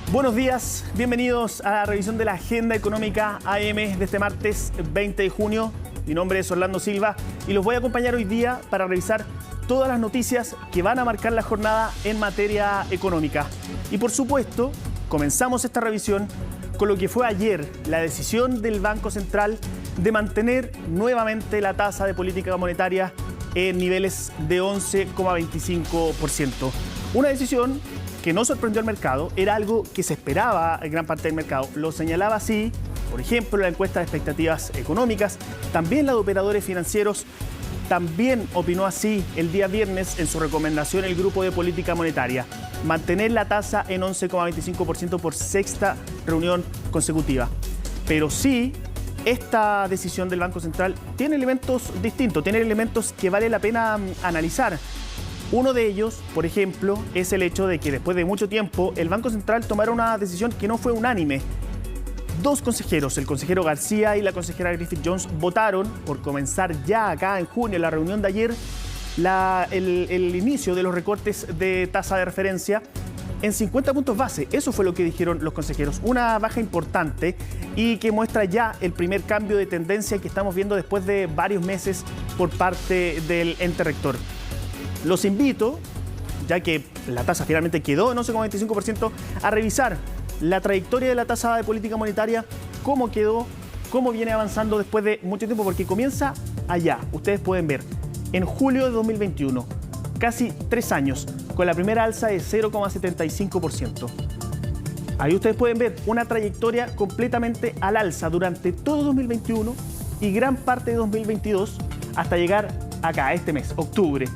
Buenos días, bienvenidos a la revisión de la Agenda Económica AM de este martes 20 de junio. Mi nombre es Orlando Silva y los voy a acompañar hoy día para revisar todas las noticias que van a marcar la jornada en materia económica. Y por supuesto, comenzamos esta revisión con lo que fue ayer la decisión del Banco Central de mantener nuevamente la tasa de política monetaria en niveles de 11,25%. Una decisión que no sorprendió al mercado, era algo que se esperaba en gran parte del mercado. Lo señalaba así, por ejemplo, la encuesta de expectativas económicas, también la de operadores financieros, también opinó así el día viernes en su recomendación el Grupo de Política Monetaria, mantener la tasa en 11,25% por sexta reunión consecutiva. Pero sí, esta decisión del Banco Central tiene elementos distintos, tiene elementos que vale la pena analizar. Uno de ellos, por ejemplo, es el hecho de que después de mucho tiempo el Banco Central tomara una decisión que no fue unánime. Dos consejeros, el consejero García y la consejera Griffith Jones, votaron por comenzar ya acá en junio, en la reunión de ayer, el inicio de los recortes de tasa de referencia en 50 puntos base. Eso fue lo que dijeron los consejeros. Una baja importante y que muestra ya el primer cambio de tendencia que estamos viendo después de varios meses por parte del ente rector. Los invito, ya que la tasa finalmente quedó en 11,25%, a revisar la trayectoria de la tasa de política monetaria, cómo quedó, cómo viene avanzando después de mucho tiempo, porque comienza allá. Ustedes pueden ver, en julio de 2021, casi 3 años, con la primera alza de 0,75%. Ahí ustedes pueden ver una trayectoria completamente al alza durante todo 2021 y gran parte de 2022 hasta llegar acá, este mes, octubre.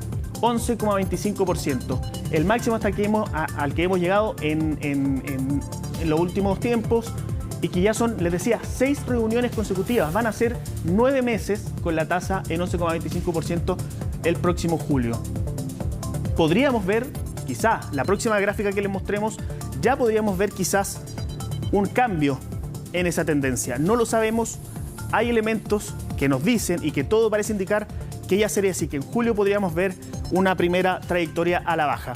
11,25%. El máximo hasta al que hemos llegado en los últimos tiempos y que ya son, les decía, 6 reuniones consecutivas. Van a ser 9 meses con la tasa en 11,25% el próximo julio. Podríamos ver, quizás, la próxima gráfica que les mostremos, ya podríamos ver quizás un cambio en esa tendencia. No lo sabemos, hay elementos que nos dicen y que todo parece indicar que ya sería así, que en julio podríamos ver una primera trayectoria a la baja.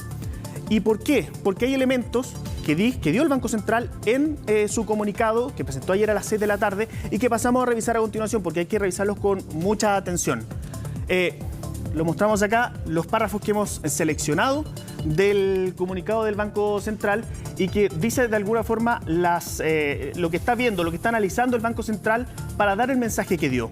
¿Y por qué? Porque hay elementos que dio el Banco Central en su comunicado que presentó ayer a las 6 de la tarde y que pasamos a revisar a continuación porque hay que revisarlos con mucha atención. Lo mostramos acá, los párrafos que hemos seleccionado del comunicado del Banco Central y que dice de alguna forma lo que está viendo, lo que está analizando el Banco Central para dar el mensaje que dio.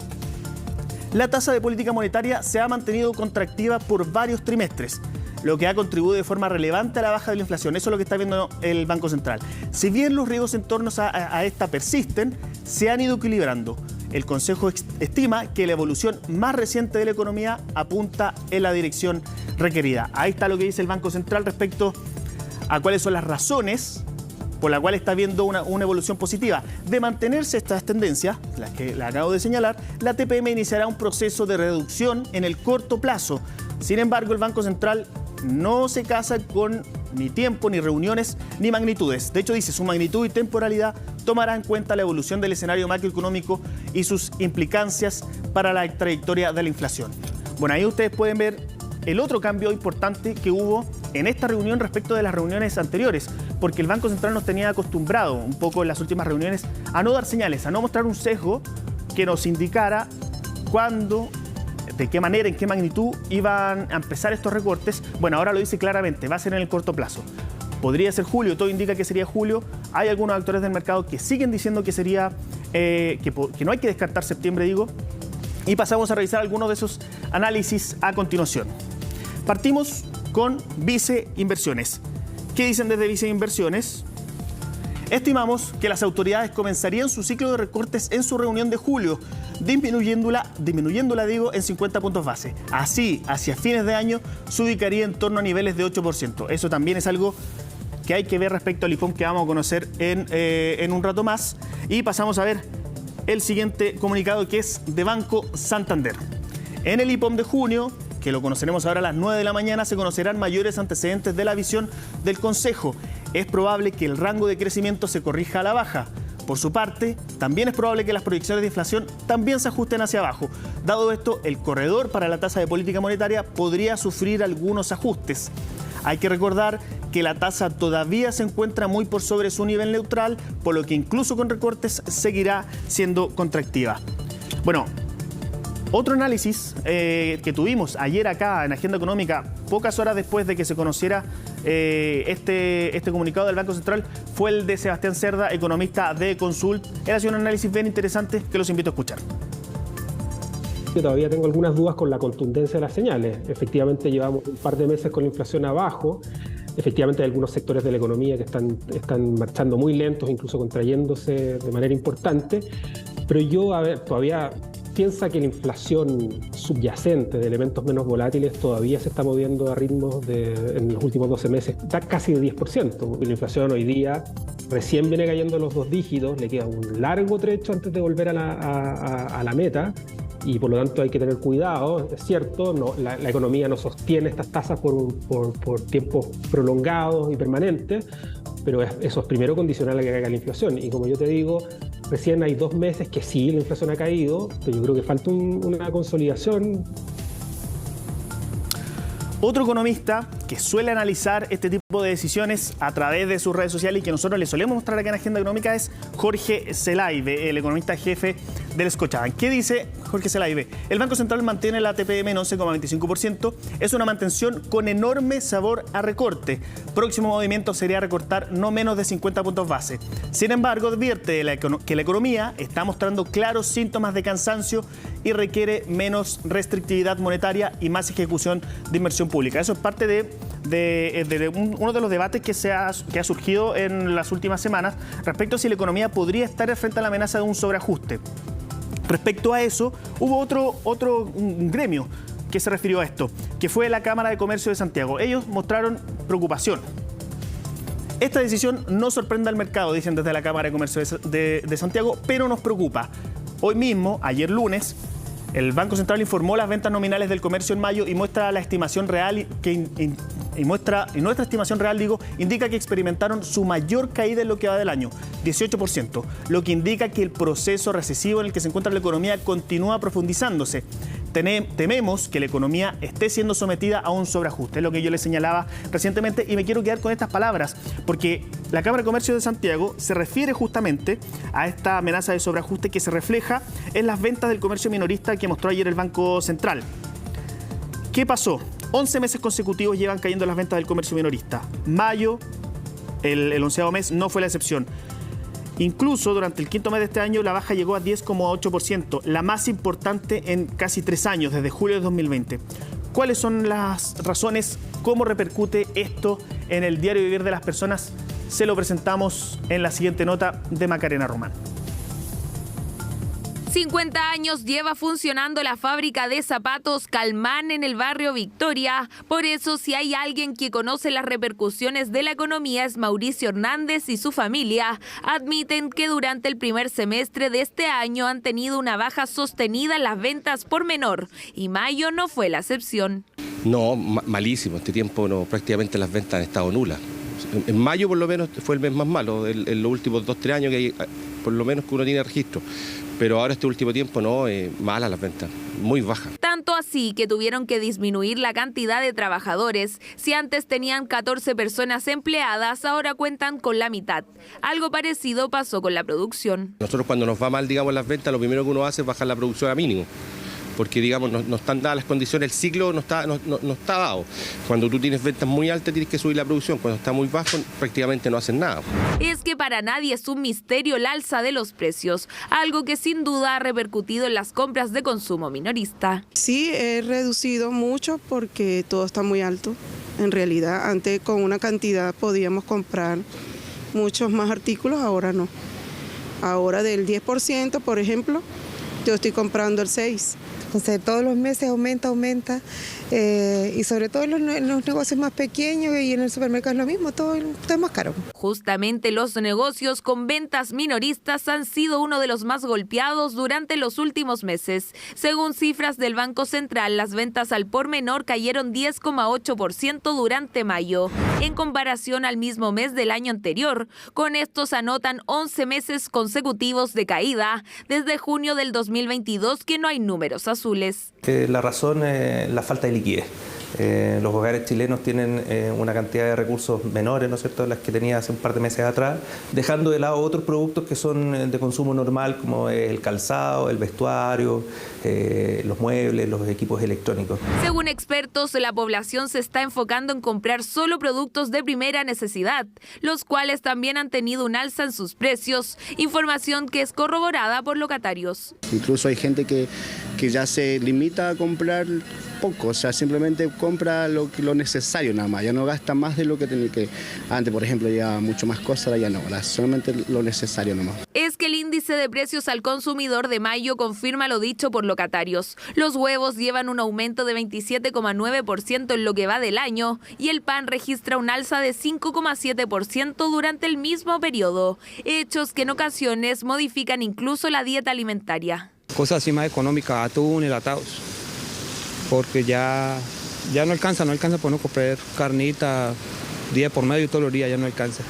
La tasa de política monetaria se ha mantenido contractiva por varios trimestres, lo que ha contribuido de forma relevante a la baja de la inflación. Eso es lo que está viendo el Banco Central. Si bien los riesgos en torno a esta persisten, se han ido equilibrando. El Consejo estima que la evolución más reciente de la economía apunta en la dirección requerida. Ahí está lo que dice el Banco Central respecto a cuáles son las razones por la cual está viendo una evolución positiva. De mantenerse estas tendencias, las que la acabo de señalar, la TPM iniciará un proceso de reducción en el corto plazo. Sin embargo, el Banco Central no se casa con ni tiempo, ni reuniones, ni magnitudes. De hecho, dice, su magnitud y temporalidad tomará en cuenta la evolución del escenario macroeconómico y sus implicancias para la trayectoria de la inflación. Bueno, ahí ustedes pueden ver el otro cambio importante que hubo en esta reunión respecto de las reuniones anteriores, porque el Banco Central nos tenía acostumbrado un poco en las últimas reuniones a no dar señales, a no mostrar un sesgo que nos indicara cuándo, de qué manera, en qué magnitud iban a empezar estos recortes. Bueno, ahora lo dice claramente, va a ser en el corto plazo. Podría ser julio, todo indica que sería julio. Hay algunos actores del mercado que siguen diciendo que sería, que no hay que descartar septiembre, digo. Y pasamos a revisar algunos de esos análisis a continuación. Partimos con Vice Inversiones. ¿Qué dicen desde Vice Inversiones? Estimamos que las autoridades comenzarían su ciclo de recortes en su reunión de julio, disminuyéndola en 50 puntos base. Así, hacia fines de año, se ubicaría en torno a niveles de 8%. Eso también es algo que hay que ver respecto al IPOM que vamos a conocer en un rato más. Y pasamos a ver el siguiente comunicado, que es de Banco Santander. En el IPOM de junio, que lo conoceremos ahora a las 9 de la mañana, se conocerán mayores antecedentes de la visión del Consejo. Es probable que el rango de crecimiento se corrija a la baja. Por su parte, también es probable que las proyecciones de inflación también se ajusten hacia abajo. Dado esto, el corredor para la tasa de política monetaria podría sufrir algunos ajustes. Hay que recordar que la tasa todavía se encuentra muy por sobre su nivel neutral, por lo que incluso con recortes seguirá siendo contractiva. Bueno, otro análisis que tuvimos ayer acá en Agenda Económica, pocas horas después de que se conociera este comunicado del Banco Central, fue el de Sebastián Cerda, economista de Consult. Él ha sido un análisis bien interesante que los invito a escuchar. Yo todavía tengo algunas dudas con la contundencia de las señales. Efectivamente, llevamos un par de meses con la inflación abajo. Efectivamente, hay algunos sectores de la economía que están marchando muy lentos, incluso contrayéndose de manera importante. Pero yo, todavía piensa que la inflación subyacente de elementos menos volátiles todavía se está moviendo a ritmos en los últimos 12 meses, está casi de 10%. La inflación hoy día recién viene cayendo los 2 dígitos, le queda un largo trecho antes de volver a la meta. Y por lo tanto hay que tener cuidado, es cierto, la economía no sostiene estas tasas por tiempos prolongados y permanentes, pero eso es primero condicional a que caiga la inflación. Y como yo te digo, recién hay 2 meses que sí, la inflación ha caído, pero yo creo que falta una consolidación. Otro economista que suele analizar este tipo de decisiones a través de sus redes sociales y que nosotros le solemos mostrar acá en Agenda Económica es Jorge Zelaibe, el economista jefe del Scotiabank. ¿Qué dice Jorge Zelaibe? El Banco Central mantiene la TPM en 11,25%. Es una mantención con enorme sabor a recorte. Próximo movimiento sería recortar no menos de 50 puntos base. Sin embargo, advierte que la economía está mostrando claros síntomas de cansancio y requiere menos restrictividad monetaria y más ejecución de inversión pública. Eso es parte de uno de los debates que ha surgido en las últimas semanas respecto a si la economía podría estar frente a la amenaza de un sobreajuste. Respecto a eso, hubo un gremio que se refirió a esto, que fue la Cámara de Comercio de Santiago. Ellos mostraron preocupación. Esta decisión no sorprende al mercado, dicen desde la Cámara de Comercio de Santiago, pero nos preocupa. Hoy mismo, ayer lunes, el Banco Central informó las ventas nominales del comercio en mayo y muestra la estimación real y nuestra estimación real, indica que experimentaron su mayor caída en lo que va del año, 18%, lo que indica que el proceso recesivo en el que se encuentra la economía continúa profundizándose. Tememos que la economía esté siendo sometida a un sobreajuste, es lo que yo les señalaba recientemente, y me quiero quedar con estas palabras, porque la Cámara de Comercio de Santiago se refiere justamente a esta amenaza de sobreajuste que se refleja en las ventas del comercio minorista que mostró ayer el Banco Central. ¿Qué pasó? 11 meses consecutivos llevan cayendo las ventas del comercio minorista. Mayo, el 11º mes, no fue la excepción. Incluso durante el 5º mes de este año la baja llegó a 10,8%, la más importante en casi 3 años, desde julio de 2020. ¿Cuáles son las razones? ¿Cómo repercute esto en el diario vivir de las personas? Se lo presentamos en la siguiente nota de Macarena Román. 50 años lleva funcionando la fábrica de zapatos Calmán en el barrio Victoria. Por eso, si hay alguien que conoce las repercusiones de la economía es Mauricio Hernández y su familia. Admiten que durante el primer semestre de este año han tenido una baja sostenida en las ventas por menor y mayo no fue la excepción. No, malísimo. Este tiempo prácticamente las ventas han estado nulas. En mayo por lo menos fue el mes más malo, en los últimos 2-3 años que hay, por lo menos que uno tiene registro. Pero ahora este último tiempo malas las ventas, muy bajas. Tanto así que tuvieron que disminuir la cantidad de trabajadores. Si antes tenían 14 personas empleadas, ahora cuentan con la mitad. Algo parecido pasó con la producción. Nosotros cuando nos va mal, las ventas, lo primero que uno hace es bajar la producción a mínimo. Porque, no están dadas las condiciones, el ciclo no está dado. Cuando tú tienes ventas muy altas, tienes que subir la producción. Cuando está muy bajo, prácticamente no hacen nada. Es que para nadie es un misterio el alza de los precios, algo que sin duda ha repercutido en las compras de consumo minorista. Sí, he reducido mucho porque todo está muy alto. En realidad, antes con una cantidad podíamos comprar muchos más artículos, ahora no. Ahora del 10%, por ejemplo, yo estoy comprando el 6%. Entonces todos los meses aumenta y sobre todo en los negocios más pequeños y en el supermercado es lo mismo, todo es más caro. Justamente los negocios con ventas minoristas han sido uno de los más golpeados durante los últimos meses. Según cifras del Banco Central, las ventas al por menor cayeron 10,8% durante mayo, en comparación al mismo mes del año anterior. Con esto se anotan 11 meses consecutivos de caída, desde junio del 2022 que no hay números azules. La razón es la falta de liquidez. Los hogares chilenos tienen una cantidad de recursos menores, ¿no es cierto?, de las que tenía hace un par de meses atrás, dejando de lado otros productos que son de consumo normal, como el calzado, el vestuario, los muebles, los equipos electrónicos. Según expertos, la población se está enfocando en comprar solo productos de primera necesidad, los cuales también han tenido un alza en sus precios, información que es corroborada por locatarios. Incluso hay gente que ya se limita a comprar poco, o sea, simplemente compra lo necesario nada más, ya no gasta más de lo que tenía que. Antes, por ejemplo, llevaba mucho más cosas, ahora ya no, ahora solamente lo necesario nomás. Es que el índice de precios al consumidor de mayo confirma lo dicho por locatarios. Los huevos llevan un aumento de 27,9% en lo que va del año y el pan registra un alza de 5,7% durante el mismo periodo, hechos que en ocasiones modifican incluso la dieta alimentaria. Cosas así más económicas, atún, enlatados, porque ya no alcanza por no comprar carnita día por medio todos los días, ya no alcanza.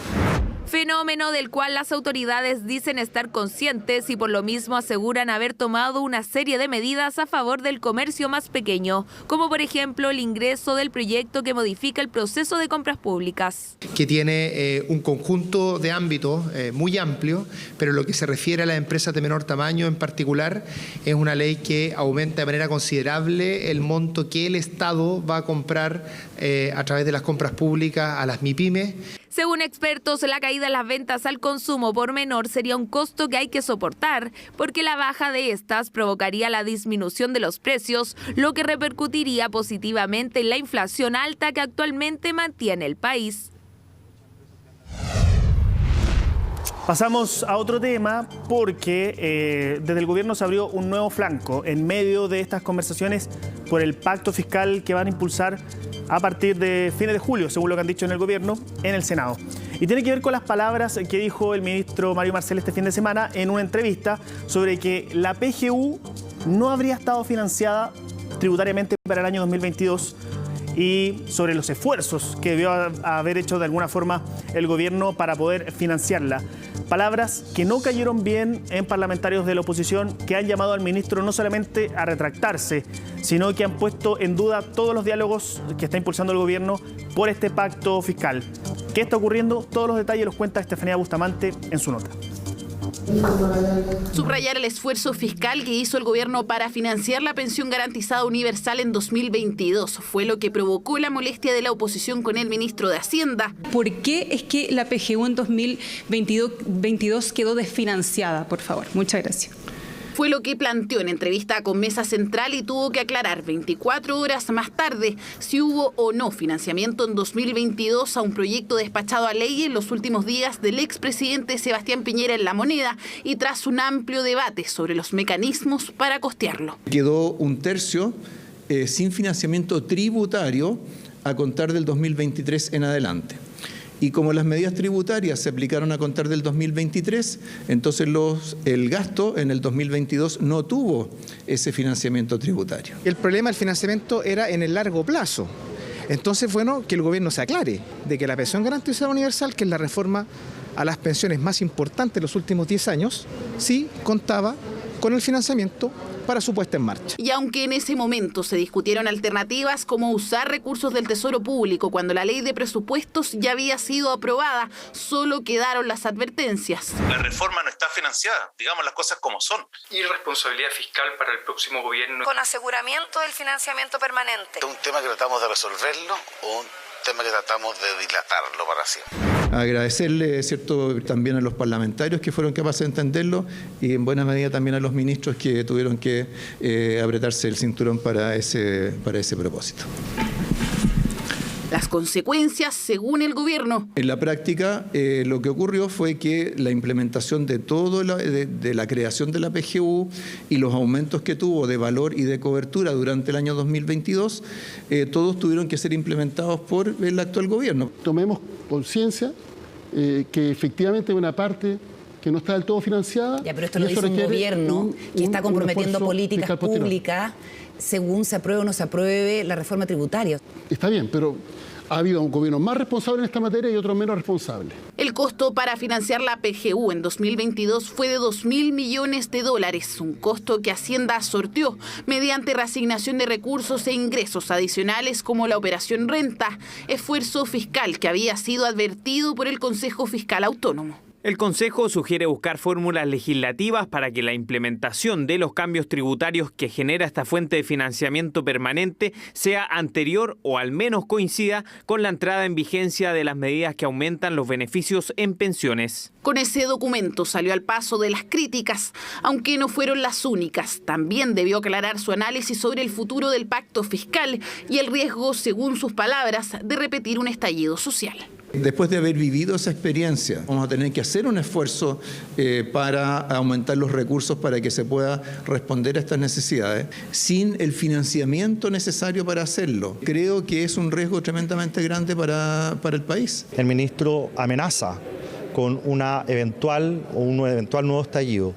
Fenómeno del cual las autoridades dicen estar conscientes y por lo mismo aseguran haber tomado una serie de medidas a favor del comercio más pequeño, como por ejemplo el ingreso del proyecto que modifica el proceso de compras públicas. Que tiene un conjunto de ámbitos muy amplio, pero lo que se refiere a las empresas de menor tamaño en particular, es una ley que aumenta de manera considerable el monto que el Estado va a comprar a través de las compras públicas a las MIPYMES. Según expertos, la caída en las ventas al consumo por menor sería un costo que hay que soportar, porque la baja de estas provocaría la disminución de los precios, lo que repercutiría positivamente en la inflación alta que actualmente mantiene el país. Pasamos a otro tema porque desde el gobierno se abrió un nuevo flanco en medio de estas conversaciones por el pacto fiscal que van a impulsar a partir de fines de julio, según lo que han dicho en el gobierno, en el Senado. Y tiene que ver con las palabras que dijo el ministro Mario Marcel este fin de semana en una entrevista sobre que la PGU no habría estado financiada tributariamente para el año 2022 y sobre los esfuerzos que debió haber hecho de alguna forma el gobierno para poder financiarla. Palabras que no cayeron bien en parlamentarios de la oposición que han llamado al ministro no solamente a retractarse, sino que han puesto en duda todos los diálogos que está impulsando el gobierno por este pacto fiscal. ¿Qué está ocurriendo? Todos los detalles los cuenta Estefanía Bustamante en su nota. Subrayar el esfuerzo fiscal que hizo el gobierno para financiar la pensión garantizada universal en 2022 fue lo que provocó la molestia de la oposición con el ministro de Hacienda. ¿Por qué es que la PGU en 2022 quedó desfinanciada? Por favor, muchas gracias. Fue lo que planteó en entrevista con Mesa Central y tuvo que aclarar 24 horas más tarde si hubo o no financiamiento en 2022 a un proyecto despachado a ley en los últimos días del expresidente Sebastián Piñera en La Moneda y tras un amplio debate sobre los mecanismos para costearlo. Quedó un tercio sin financiamiento tributario a contar del 2023 en adelante. Y como las medidas tributarias se aplicaron a contar del 2023, entonces el gasto en el 2022 no tuvo ese financiamiento tributario. El problema del financiamiento era en el largo plazo. Entonces, bueno, que el gobierno se aclare de que la pensión garantizada universal, que es la reforma a las pensiones más importante de los últimos 10 años, sí contaba con el financiamiento para su puesta en marcha. Y aunque en ese momento se discutieron alternativas como usar recursos del Tesoro Público cuando la ley de presupuestos ya había sido aprobada, solo quedaron las advertencias. La reforma no está financiada, digamos las cosas como son. Irresponsabilidad fiscal para el próximo gobierno. Con aseguramiento del financiamiento permanente. ¿Es un tema que tratamos de resolverlo o un tema que tratamos de dilatarlo para siempre? Agradecerle, ¿cierto?, también a los parlamentarios que fueron capaces de entenderlo y en buena medida también a los ministros que tuvieron que apretarse el cinturón para ese propósito. Las consecuencias, según el gobierno. En la práctica, lo que ocurrió fue que la implementación de de la creación de la PGU y los aumentos que tuvo de valor y de cobertura durante el año 2022, todos tuvieron que ser implementados por el actual gobierno. Tomemos conciencia que efectivamente hay una parte que no está del todo financiada. Ya, pero esto lo dice un gobierno que está comprometiendo políticas públicas según se apruebe o no se apruebe la reforma tributaria. Está bien, pero Ha habido un gobierno más responsable en esta materia y otro menos responsable. El costo para financiar la PGU en 2022 fue de $2.000 millones, un costo que Hacienda sorteó mediante reasignación de recursos e ingresos adicionales como la operación renta, esfuerzo fiscal que había sido advertido por el Consejo Fiscal Autónomo. El Consejo sugiere buscar fórmulas legislativas para que la implementación de los cambios tributarios que genera esta fuente de financiamiento permanente sea anterior o al menos coincida con la entrada en vigencia de las medidas que aumentan los beneficios en pensiones. Con ese documento salió al paso de las críticas, aunque no fueron las únicas. También debió aclarar su análisis sobre el futuro del pacto fiscal y el riesgo, según sus palabras, de repetir un estallido social. Después de haber vivido esa experiencia, vamos a tener que hacer un esfuerzo para aumentar los recursos para que se pueda responder a estas necesidades, sin el financiamiento necesario para hacerlo. Creo que es un riesgo tremendamente grande para el país. El ministro amenaza con un eventual nuevo estallido,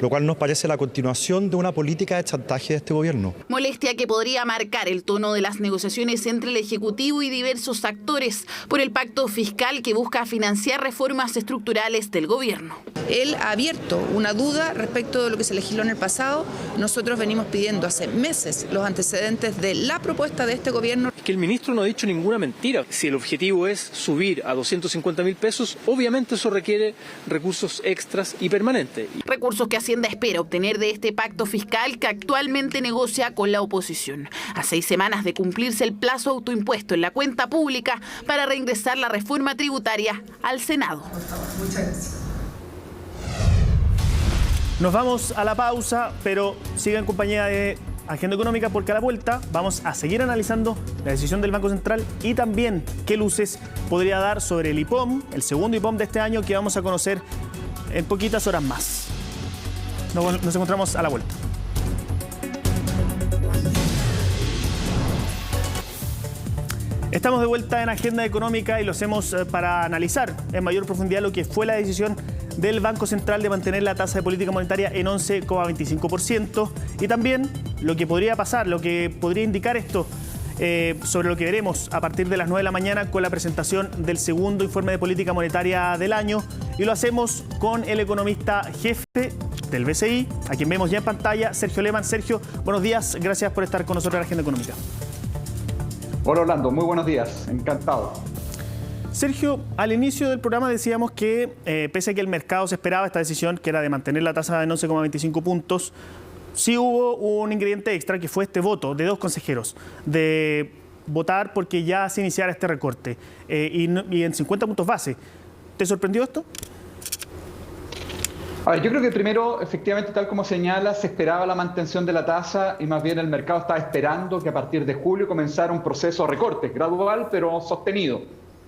lo cual nos parece la continuación de una política de chantaje de este gobierno. Molestia que podría marcar el tono de las negociaciones entre el Ejecutivo y diversos actores por el pacto fiscal que busca financiar reformas estructurales del gobierno. Él ha abierto una duda respecto de lo que se legisló en el pasado. Nosotros venimos pidiendo hace meses los antecedentes de la propuesta de este gobierno. Que el ministro no ha dicho ninguna mentira. Si el objetivo es subir a 250.000 pesos, obviamente eso requiere recursos extras y permanentes. Recursos que Hacienda espera obtener de este pacto fiscal que actualmente negocia con la oposición. A 6 semanas de cumplirse el plazo autoimpuesto en la cuenta pública para reingresar la reforma tributaria al Senado. Muchas gracias. Nos vamos a la pausa, pero sigan en compañía de Agenda Económica porque a la vuelta vamos a seguir analizando la decisión del Banco Central y también qué luces podría dar sobre el IPOM, el segundo IPOM de este año que vamos a conocer en poquitas horas más. Nos encontramos a la vuelta. Estamos de vuelta en Agenda Económica y lo hacemos para analizar en mayor profundidad lo que fue la decisión del Banco Central de mantener la tasa de política monetaria en 11,25% y también lo que podría pasar, lo que podría indicar esto sobre lo que veremos a partir de las 9 de la mañana con la presentación del segundo informe de política monetaria del año y lo hacemos con el economista jefe del BCI, a quien vemos ya en pantalla, Sergio Lehmann. Sergio, buenos días, gracias por estar con nosotros en Agenda Económica. Hola Orlando, muy buenos días, encantado. Sergio, al inicio del programa decíamos que pese a que el mercado se esperaba esta decisión, que era de mantener la tasa en 11,25 puntos, sí hubo un ingrediente extra que fue este voto de 2 consejeros, de votar porque ya se iniciara este recorte y en 50 puntos base. ¿Te sorprendió esto? A ver, yo creo que primero, efectivamente, tal como señala, se esperaba la mantención de la tasa y más bien el mercado estaba esperando que a partir de julio comenzara un proceso de recorte gradual pero sostenido.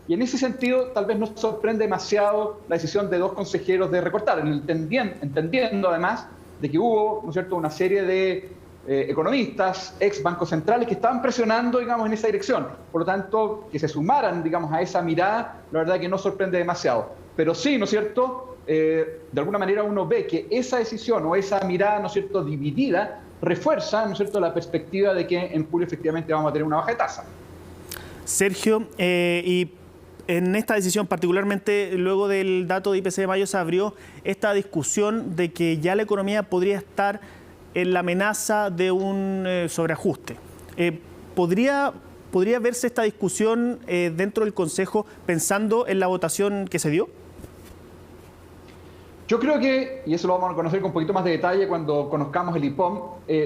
Y en ese sentido, tal vez nos sorprende demasiado la decisión de 2 consejeros de recortar, entendiendo además de que hubo, ¿no es cierto?, una serie de economistas, ex bancos centrales, que estaban presionando, digamos, en esa dirección. Por lo tanto, que se sumaran, digamos, a esa mirada, la verdad que no sorprende demasiado. Pero sí, ¿no es cierto?, de alguna manera uno ve que esa decisión o esa mirada, ¿no es cierto?, dividida, refuerza, ¿no es cierto?, la perspectiva de que en julio efectivamente vamos a tener una baja de tasa. Sergio, y en esta decisión, particularmente luego del dato de IPC de mayo, se abrió esta discusión de que ya la economía podría estar en la amenaza de un sobreajuste. ¿Podría verse esta discusión dentro del Consejo pensando en la votación que se dio? Yo creo que, y eso lo vamos a conocer con un poquito más de detalle cuando conozcamos el IPOM,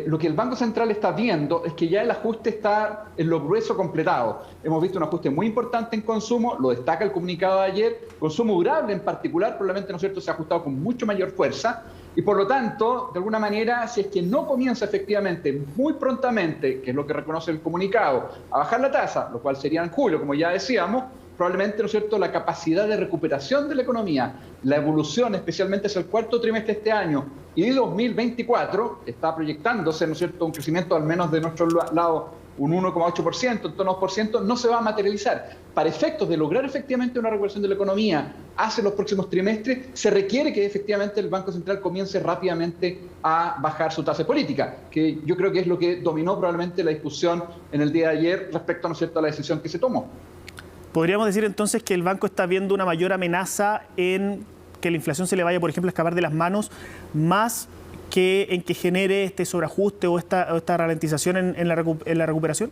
lo que el Banco Central está viendo es que ya el ajuste está en lo grueso completado. Hemos visto un ajuste muy importante en consumo, lo destaca el comunicado de ayer, consumo durable en particular, probablemente, ¿no es cierto?, se ha ajustado con mucho mayor fuerza y por lo tanto, de alguna manera, si es que no comienza efectivamente muy prontamente, que es lo que reconoce el comunicado, a bajar la tasa, lo cual sería en julio, como ya decíamos, probablemente, ¿no es cierto?, la capacidad de recuperación de la economía, la evolución, especialmente hacia el cuarto trimestre de este año y de 2024, está proyectándose, ¿no es cierto?, un crecimiento al menos de nuestro lado, un 1,8%, en torno a 2%, no se va a materializar. Para efectos de lograr efectivamente una recuperación de la economía hacia los próximos trimestres, se requiere que efectivamente el Banco Central comience rápidamente a bajar su tasa política, que yo creo que es lo que dominó probablemente la discusión en el día de ayer respecto, ¿no es cierto?, a la decisión que se tomó. ¿Podríamos decir entonces que el banco está viendo una mayor amenaza en que la inflación se le vaya, por ejemplo, a escapar de las manos, más que en que genere este sobreajuste o esta ralentización en la recuperación?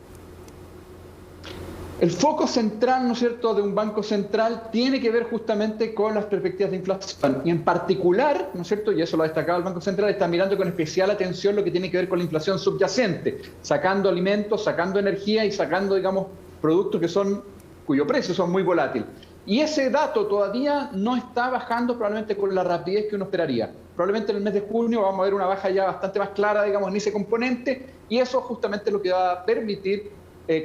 El foco central, ¿no es cierto?, de un banco central tiene que ver justamente con las perspectivas de inflación. Y en particular, ¿no es cierto?, y eso lo ha destacado el Banco Central, está mirando con especial atención lo que tiene que ver con la inflación subyacente, sacando alimentos, sacando energía y sacando, digamos, productos cuyo precio son muy volátiles. Y ese dato todavía no está bajando probablemente con la rapidez que uno esperaría. Probablemente en el mes de junio vamos a ver una baja ya bastante más clara, digamos, en ese componente, y eso justamente es lo que va a permitir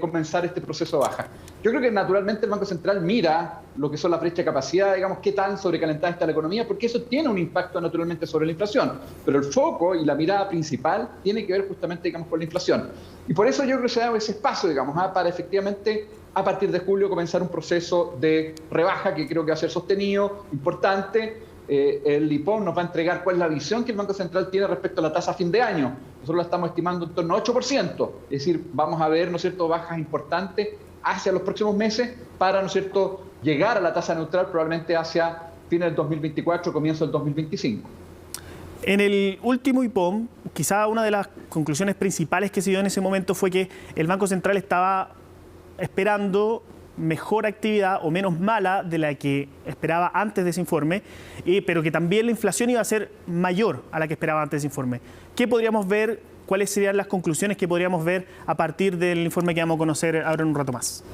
comenzar este proceso de baja. Yo creo que naturalmente el Banco Central mira lo que son las brechas de capacidad, digamos, qué tan sobrecalentada está la economía, porque eso tiene un impacto naturalmente sobre la inflación. Pero el foco y la mirada principal tiene que ver justamente, digamos, con la inflación. Y por eso yo creo que se ha dado ese espacio, digamos, para efectivamente a partir de julio comenzar un proceso de rebaja que creo que va a ser sostenido, importante. El IPOM nos va a entregar cuál es la visión que el Banco Central tiene respecto a la tasa a fin de año. Nosotros la estamos estimando en torno a 8%, es decir, vamos a ver, ¿no es cierto?, bajas importantes hacia los próximos meses para, ¿no es cierto?, llegar a la tasa neutral probablemente hacia fines del 2024, comienzo del 2025. En el último IPOM, quizá una de las conclusiones principales que se dio en ese momento fue que el Banco Central estaba esperando mejor actividad o menos mala de la que esperaba antes de ese informe, pero que también la inflación iba a ser mayor a la que esperaba antes de ese informe. ¿Qué podríamos ver? ¿Cuáles serían las conclusiones que podríamos ver a partir del informe que vamos a conocer ahora en un rato más?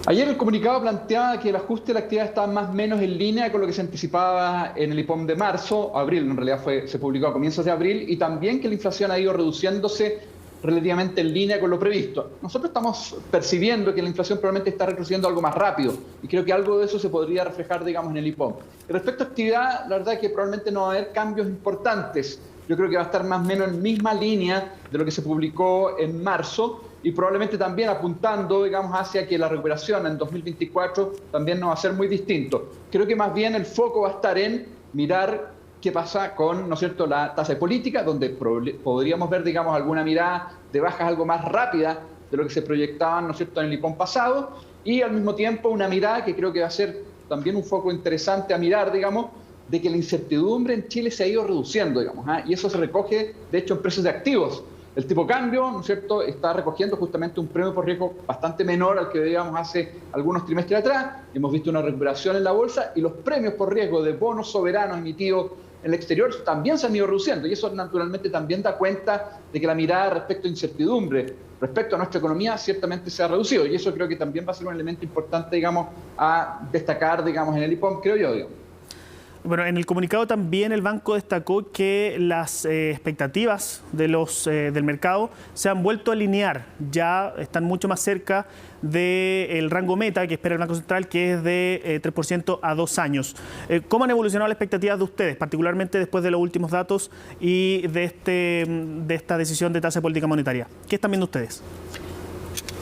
Ayer el comunicado planteaba que el ajuste de la actividad estaba más o menos en línea con lo que se anticipaba en el IPOM de marzo, abril, en realidad se publicó a comienzos de abril, y también que la inflación ha ido reduciéndose relativamente en línea con lo previsto. Nosotros estamos percibiendo que la inflación probablemente está retrocediendo algo más rápido y creo que algo de eso se podría reflejar, digamos, en el IPOM. Respecto a actividad, la verdad es que probablemente no va a haber cambios importantes. Yo creo que va a estar más o menos en misma línea de lo que se publicó en marzo y probablemente también apuntando, digamos, hacia que la recuperación en 2024 también no va a ser muy distinto. Creo que más bien el foco va a estar en mirar qué pasa con, ¿no es cierto?, la tasa de política, donde podríamos ver, digamos, alguna mirada de bajas algo más rápida de lo que se proyectaban, ¿no es cierto?, en el IPOM pasado, y al mismo tiempo una mirada que creo que va a ser también un foco interesante a mirar, digamos, de que la incertidumbre en Chile se ha ido reduciendo, digamos, y eso se recoge, de hecho, en precios de activos. El tipo de cambio, ¿no es cierto?, está recogiendo justamente un premio por riesgo bastante menor al que veíamos hace algunos trimestres atrás. Hemos visto una recuperación en la bolsa y los premios por riesgo de bonos soberanos emitidos en el exterior también se han ido reduciendo y eso naturalmente también da cuenta de que la mirada respecto a incertidumbre, respecto a nuestra economía, ciertamente se ha reducido y eso creo que también va a ser un elemento importante, digamos, a destacar, digamos, en el IPOM, creo yo, digamos. Bueno, en el comunicado también el banco destacó que las expectativas de del mercado se han vuelto a alinear, ya están mucho más cerca del rango meta que espera el Banco Central, que es de 3% a 2 años. ¿Cómo han evolucionado las expectativas de ustedes, particularmente después de los últimos datos y de esta decisión de tasa de política monetaria? ¿Qué están viendo ustedes?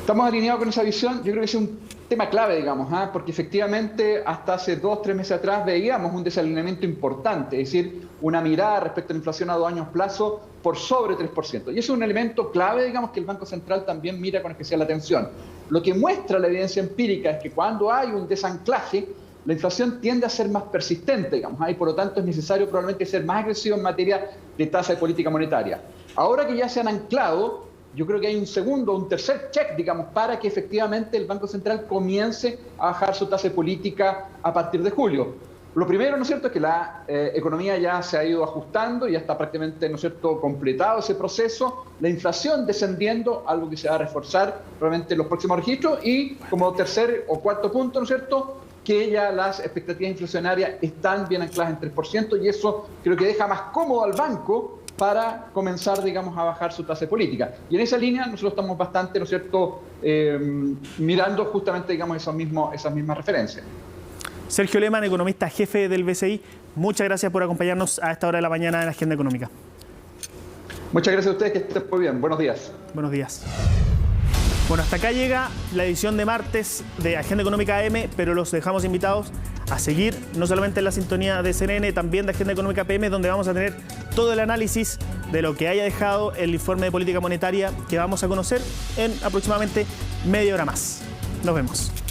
Estamos alineados con esa visión. Yo creo que es un tema clave, digamos, porque efectivamente hasta hace 2-3 meses atrás veíamos un desalineamiento importante, es decir, una mirada respecto a la inflación a 2 años plazo por sobre 3%. Y eso es un elemento clave, digamos, que el Banco Central también mira con especial atención. Lo que muestra la evidencia empírica es que cuando hay un desanclaje, la inflación tiende a ser más persistente, digamos, y por lo tanto es necesario probablemente ser más agresivo en materia de tasa de política monetaria. Ahora que ya se han anclado, yo creo que hay un segundo, un tercer check, digamos, para que efectivamente el Banco Central comience a bajar su tasa de política a partir de julio. Lo primero, ¿no es cierto?, es que la economía ya se ha ido ajustando, ya está prácticamente, ¿no es cierto?, completado ese proceso, la inflación descendiendo, algo que se va a reforzar probablemente en los próximos registros, y como tercer o cuarto punto, ¿no es cierto?, que ya las expectativas inflacionarias están bien ancladas en 3%, y eso creo que deja más cómodo al banco para comenzar, digamos, a bajar su tasa de política. Y en esa línea nosotros estamos bastante, ¿no es cierto?, mirando justamente, digamos, esas mismas referencias. Sergio Lehmann, economista jefe del BCI, muchas gracias por acompañarnos a esta hora de la mañana en la Agenda Económica. Muchas gracias a ustedes, que estén muy bien. Buenos días. Buenos días. Bueno, hasta acá llega la edición de martes de Agenda Económica AM, pero los dejamos invitados a seguir no solamente en la sintonía de CNN, también de Agenda Económica PM, donde vamos a tener todo el análisis de lo que haya dejado el informe de política monetaria que vamos a conocer en aproximadamente media hora más. Nos vemos.